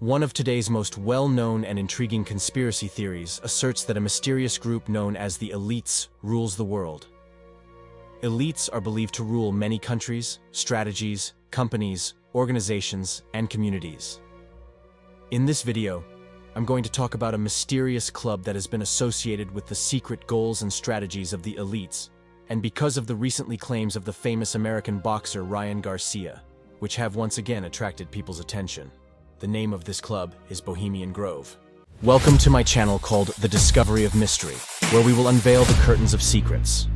One of today's most well-known and intriguing conspiracy theories asserts that a mysterious group known as the Elites rules the world. Elites are believed to rule many countries, strategies, companies, organizations, and communities. In this video, I'm going to talk about a mysterious club that has been associated with the secret goals and strategies of the Elites, and because of the recently claims of the famous American boxer Ryan Garcia, which have once again attracted people's attention. The name of this club is Bohemian Grove. Welcome to my channel called The Discovery of Mystery, where we will unveil the curtains of secrets.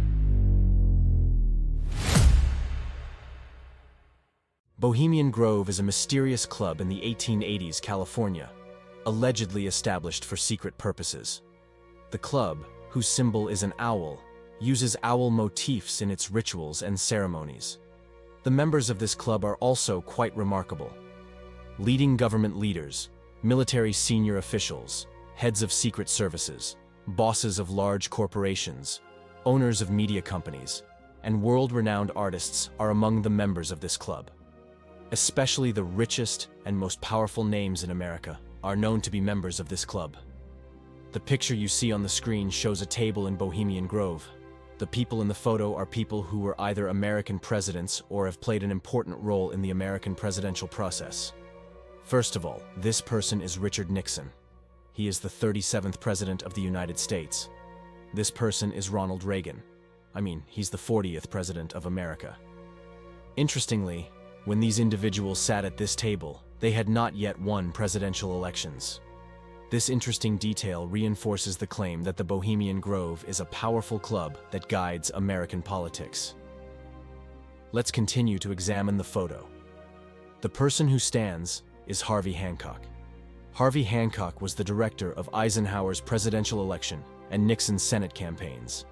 Bohemian Grove is a mysterious club in the 1880s California, allegedly established for secret purposes. The club, whose symbol is an owl, uses owl motifs in its rituals and ceremonies. The members of this club are also quite remarkable. Leading government leaders, military senior officials, heads of secret services, bosses of large corporations, owners of media companies, and world-renowned artists are among the members of this club. Especially the richest and most powerful names in America are known to be members of this club. The picture you see on the screen shows a table in Bohemian Grove. The people in the photo are people who were either American presidents or have played an important role in the American presidential process. First of all, this person is Richard Nixon. He is the 37th President of the United States. This person is Ronald Reagan. He's the 40th President of America. Interestingly, when these individuals sat at this table, they had not yet won presidential elections. This interesting detail reinforces the claim that the Bohemian Grove is a powerful club that guides American politics. Let's continue to examine the photo. The person who stands is Harvey Hancock. Harvey Hancock was the director of Eisenhower's presidential election and Nixon's Senate campaigns.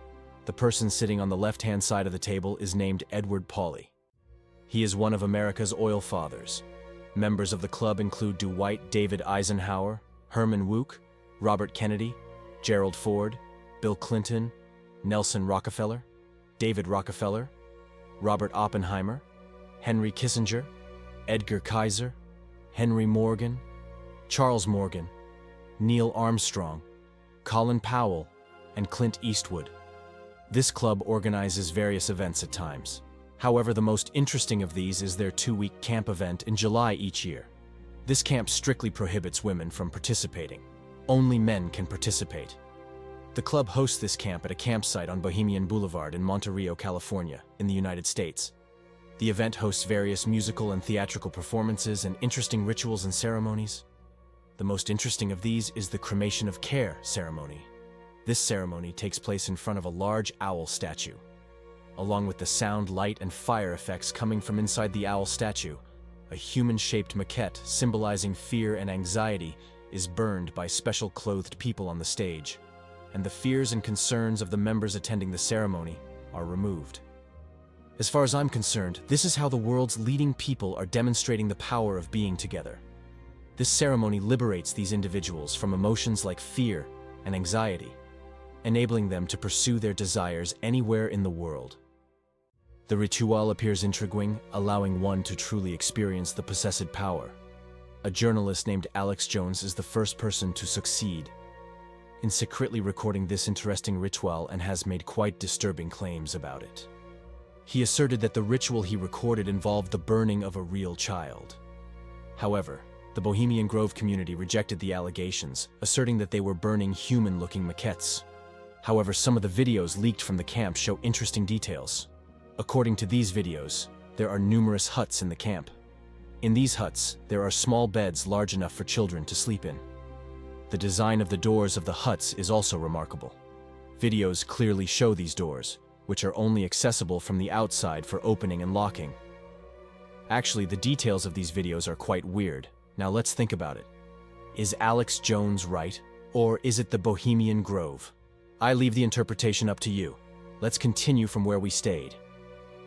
The person sitting on the left-hand side of the table is named Edward Pauley. He is one of America's oil fathers. Members of the club include Dwight David Eisenhower, Herman Wouk, Robert Kennedy, Gerald Ford, Bill Clinton, Nelson Rockefeller, David Rockefeller, Robert Oppenheimer, Henry Kissinger, Edgar Kaiser, Henry Morgan, Charles Morgan, Neil Armstrong, Colin Powell, and Clint Eastwood. This club organizes various events at times. However, the most interesting of these is their 2-week camp event in July each year. This camp strictly prohibits women from participating. Only men can participate. The club hosts this camp at a campsite on Bohemian Boulevard in Monte Rio, California, in the United States. The event hosts various musical and theatrical performances and interesting rituals and ceremonies. The most interesting of these is the Cremation of Care ceremony. This ceremony takes place in front of a large owl statue. Along with the sound, light, and fire effects coming from inside the owl statue, a human-shaped maquette symbolizing fear and anxiety is burned by special clothed people on the stage, and the fears and concerns of the members attending the ceremony are removed. As far as I'm concerned, this is how the world's leading people are demonstrating the power of being together. This ceremony liberates these individuals from emotions like fear and anxiety, enabling them to pursue their desires anywhere in the world. The ritual appears intriguing, allowing one to truly experience the possessed power. A journalist named Alex Jones is the first person to succeed in secretly recording this interesting ritual and has made quite disturbing claims about it. He asserted that the ritual he recorded involved the burning of a real child. However, the Bohemian Grove community rejected the allegations, asserting that they were burning human-looking maquettes. However, some of the videos leaked from the camp show interesting details. According to these videos, there are numerous huts in the camp. In these huts, there are small beds large enough for children to sleep in. The design of the doors of the huts is also remarkable. Videos clearly show these doors, which are only accessible from the outside for opening and locking. Actually, the details of these videos are quite weird. Now let's think about it. Is Alex Jones right, or is it the Bohemian Grove? I leave the interpretation up to you. Let's continue from where we stayed.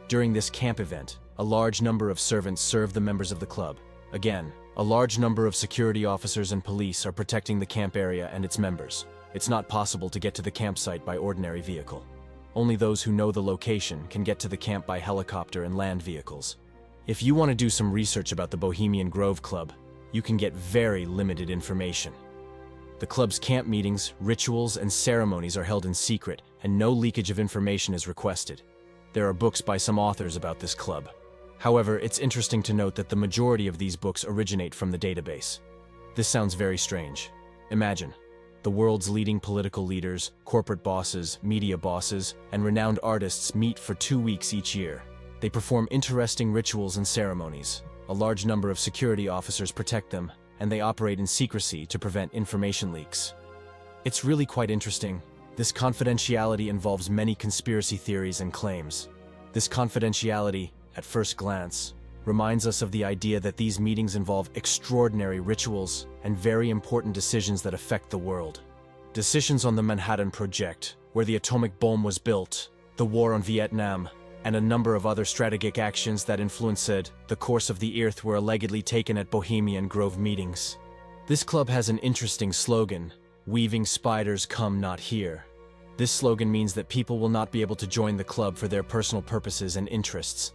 During this camp event, a large number of servants serve the members of the club. Again, a large number of security officers and police are protecting the camp area and its members. It's not possible to get to the campsite by ordinary vehicle. Only those who know the location can get to the camp by helicopter and land vehicles. If you want to do some research about the Bohemian Grove Club, you can get very limited information. The club's camp meetings, rituals, and ceremonies are held in secret, and no leakage of information is requested. There are books by some authors about this club. However, it's interesting to note that the majority of these books originate from the database. This sounds very strange. Imagine, the world's leading political leaders, corporate bosses, media bosses, and renowned artists meet for 2 weeks each year. They perform interesting rituals and ceremonies. A large number of security officers protect them, and they operate in secrecy to prevent information leaks. It's really quite interesting. This confidentiality involves many conspiracy theories and claims. This confidentiality, at first glance, reminds us of the idea that these meetings involve extraordinary rituals and very important decisions that affect the world. Decisions on the Manhattan Project, where the atomic bomb was built, the war on Vietnam, and a number of other strategic actions that influenced the course of the Earth were allegedly taken at Bohemian Grove meetings. This club has an interesting slogan, "Weaving spiders come not here." This slogan means that people will not be able to join the club for their personal purposes and interests.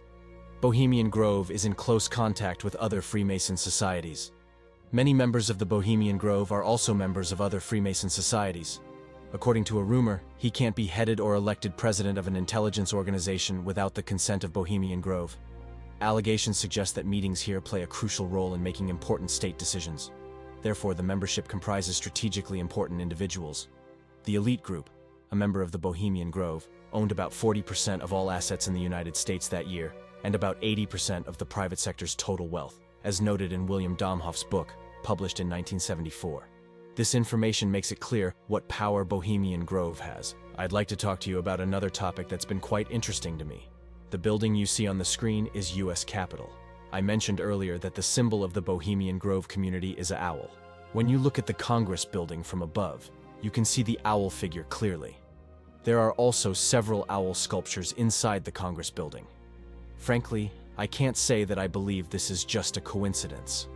Bohemian Grove is in close contact with other Freemason societies. Many members of the Bohemian Grove are also members of other Freemason societies. According to a rumor, he can't be headed or elected president of an intelligence organization without the consent of Bohemian Grove. Allegations suggest that meetings here play a crucial role in making important state decisions. Therefore, the membership comprises strategically important individuals. The elite group, a member of the Bohemian Grove, owned about 40% of all assets in the United States that year, and about 80% of the private sector's total wealth, as noted in William Domhoff's book, published in 1974. This information makes it clear what power Bohemian Grove has. I'd like to talk to you about another topic that's been quite interesting to me. The building you see on the screen is U.S. Capitol. I mentioned earlier that the symbol of the Bohemian Grove community is an owl. When you look at the Congress building from above, you can see the owl figure clearly. There are also several owl sculptures inside the Congress building. Frankly, I can't say that I believe this is just a coincidence.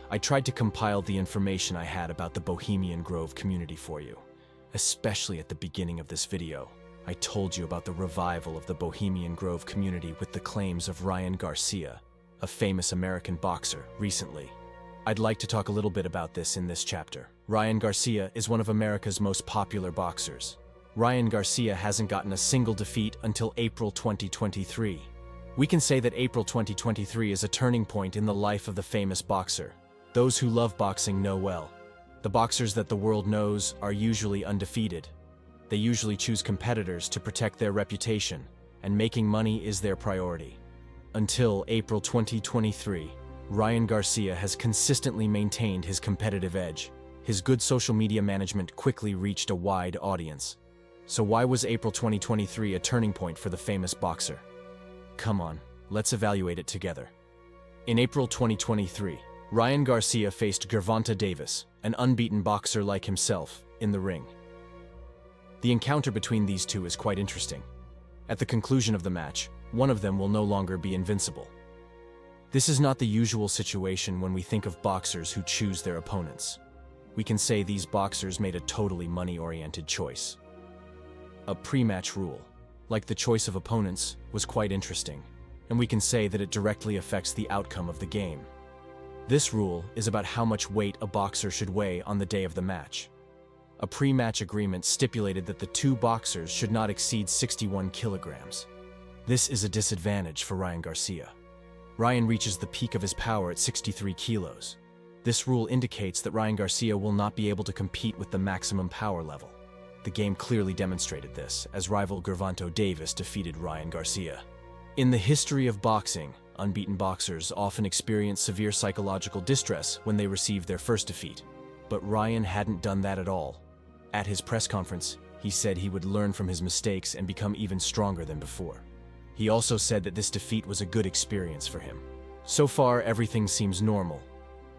I tried to compile the information I had about the Bohemian Grove community for you. Especially at the beginning of this video, I told you about the revival of the Bohemian Grove community with the claims of Ryan Garcia, a famous American boxer, recently. I'd like to talk a little bit about this in this chapter. Ryan Garcia is one of America's most popular boxers. Ryan Garcia hasn't gotten a single defeat until April 2023. We can say that April 2023 is a turning point in the life of the famous boxer. Those who love boxing know well. The boxers that the world knows are usually undefeated. They usually choose competitors to protect their reputation, and making money is their priority. Until April 2023, Ryan Garcia has consistently maintained his competitive edge. His good social media management quickly reached a wide audience. So why was April 2023 a turning point for the famous boxer? Come on, let's evaluate it together. In April 2023, Ryan Garcia faced Gervonta Davis, an unbeaten boxer like himself, in the ring. The encounter between these two is quite interesting. At the conclusion of the match, one of them will no longer be invincible. This is not the usual situation when we think of boxers who choose their opponents. We can say these boxers made a totally money-oriented choice. A pre-match rule, like the choice of opponents, was quite interesting, and we can say that it directly affects the outcome of the game. This rule is about how much weight a boxer should weigh on the day of the match. A pre-match agreement stipulated that the two boxers should not exceed 61 kilograms. This is a disadvantage for Ryan Garcia. Ryan reaches the peak of his power at 63 kilos. This rule indicates that Ryan Garcia will not be able to compete with the maximum power level. The game clearly demonstrated this, as rival Gervonta Davis defeated Ryan Garcia. In the history of boxing, unbeaten boxers often experience severe psychological distress when they receive their first defeat. But Ryan hadn't done that at all. At his press conference, he said he would learn from his mistakes and become even stronger than before. He also said that this defeat was a good experience for him. So far, everything seems normal.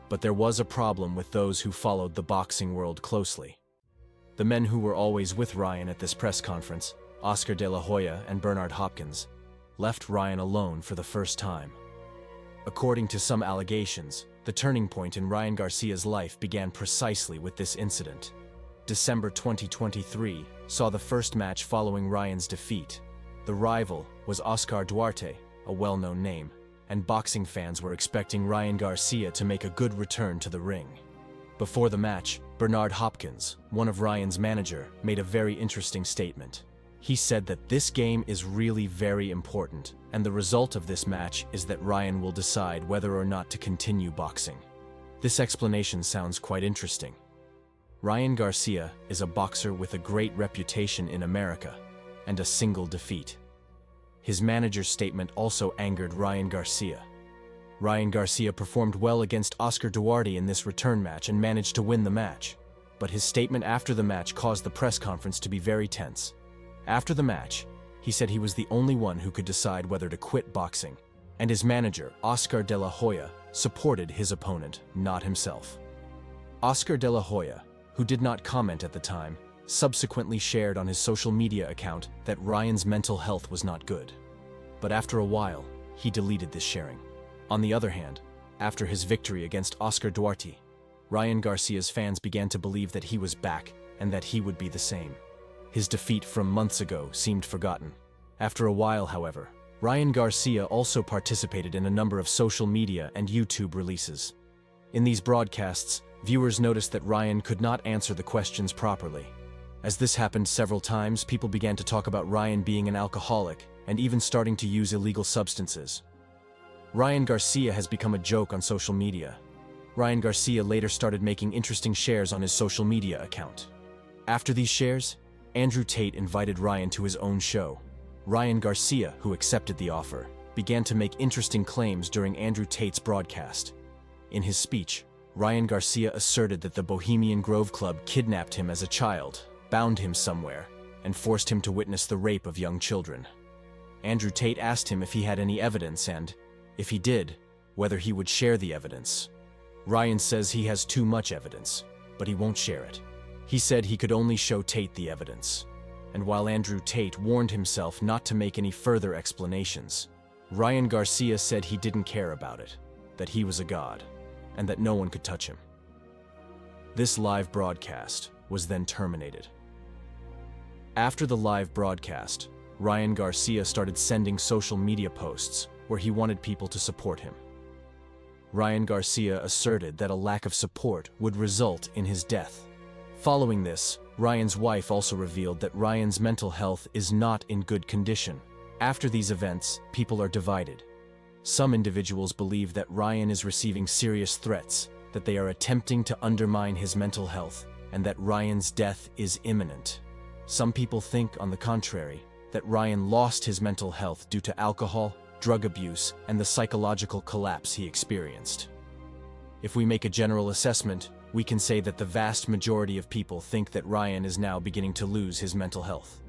But there was a problem with those who followed the boxing world closely. The men who were always with Ryan at this press conference, Oscar de la Hoya and Bernard Hopkins, left Ryan alone for the first time. According to some allegations, the turning point in Ryan Garcia's life began precisely with this incident. December 2023 saw the first match following Ryan's defeat. The rival was Oscar Duarte, a well-known name. and boxing fans were expecting Ryan Garcia to make a good return to the ring. Before the match, Bernard Hopkins, one of Ryan's manager, made a very interesting statement. He said that this game is really very important, and the result of this match is that Ryan will decide whether or not to continue boxing. This explanation sounds quite interesting. Ryan Garcia is a boxer with a great reputation in America, and a single defeat. His manager's statement also angered Ryan Garcia. Ryan Garcia performed well against Oscar Duarte in this return match and managed to win the match, but his statement after the match caused the press conference to be very tense. After the match, he said he was the only one who could decide whether to quit boxing, and his manager, Oscar De La Hoya, supported his opponent, not himself. Oscar De La Hoya, who did not comment at the time, subsequently shared on his social media account that Ryan's mental health was not good. But after a while, he deleted this sharing. On the other hand, after his victory against Oscar Duarte, Ryan Garcia's fans began to believe that he was back and that he would be the same. His defeat from months ago seemed forgotten. After a while, however, Ryan Garcia also participated in a number of social media and YouTube releases. In these broadcasts, viewers noticed that Ryan could not answer the questions properly. As this happened several times, people began to talk about Ryan being an alcoholic and even starting to use illegal substances. Ryan Garcia has become a joke on social media. Ryan Garcia later started making interesting shares on his social media account. After these shares, Andrew Tate invited Ryan to his own show. Ryan Garcia, who accepted the offer, began to make interesting claims during Andrew Tate's broadcast. In his speech, Ryan Garcia asserted that the Bohemian Grove Club kidnapped him as a child, bound him somewhere, and forced him to witness the rape of young children. Andrew Tate asked him if he had any evidence and, if he did, whether he would share the evidence. Ryan says he has too much evidence, but he won't share it. He said he could only show Tate the evidence. And while Andrew Tate warned himself not to make any further explanations, Ryan Garcia said he didn't care about it, that he was a god, and that no one could touch him. This live broadcast was then terminated. After the live broadcast, Ryan Garcia started sending social media posts where he wanted people to support him. Ryan Garcia asserted that a lack of support would result in his death. Following this, Ryan's wife also revealed that Ryan's mental health is not in good condition. After these events, people are divided. Some individuals believe that Ryan is receiving serious threats, that they are attempting to undermine his mental health, and that Ryan's death is imminent. Some people think, on the contrary, that Ryan lost his mental health due to alcohol, drug abuse, and the psychological collapse he experienced. If we make a general assessment, we can say that the vast majority of people think that Ryan is now beginning to lose his mental health.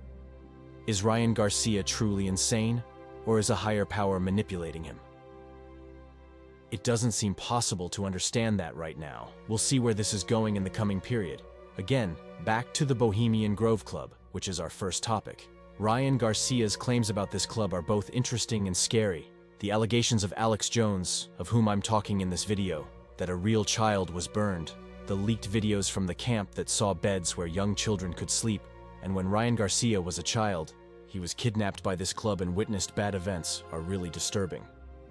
Is Ryan Garcia truly insane, or is a higher power manipulating him? It doesn't seem possible to understand that right now. We'll see where this is going in the coming period. Again, back to the Bohemian Grove Club, which is our first topic. Ryan Garcia's claims about this club are both interesting and scary. The allegations of Alex Jones, of whom I'm talking in this video, that a real child was burned, the leaked videos from the camp that saw beds where young children could sleep, and when Ryan Garcia was a child, he was kidnapped by this club and witnessed bad events, are really disturbing.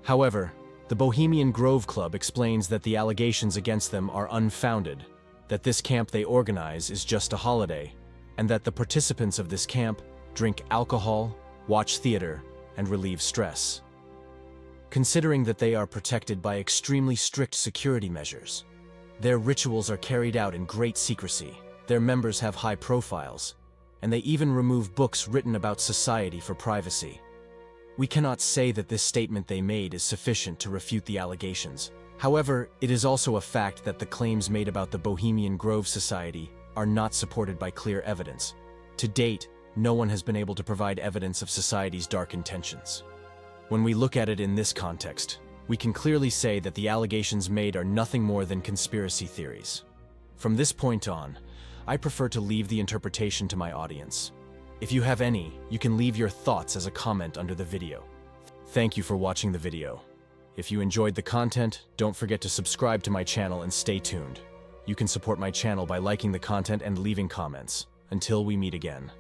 However, the Bohemian Grove Club explains that the allegations against them are unfounded, that this camp they organize is just a holiday, and that the participants of this camp drink alcohol, watch theater, and relieve stress. Considering that they are protected by extremely strict security measures, their rituals are carried out in great secrecy, their members have high profiles, and they even remove books written about society for privacy. We cannot say that this statement they made is sufficient to refute the allegations. However, it is also a fact that the claims made about the Bohemian Grove Society are not supported by clear evidence. To date, no one has been able to provide evidence of society's dark intentions. When we look at it in this context, we can clearly say that the allegations made are nothing more than conspiracy theories. From this point on, I prefer to leave the interpretation to my audience. If you have any, you can leave your thoughts as a comment under the video. Thank you for watching the video. If you enjoyed the content, don't forget to subscribe to my channel and stay tuned. You can support my channel by liking the content and leaving comments. Until we meet again.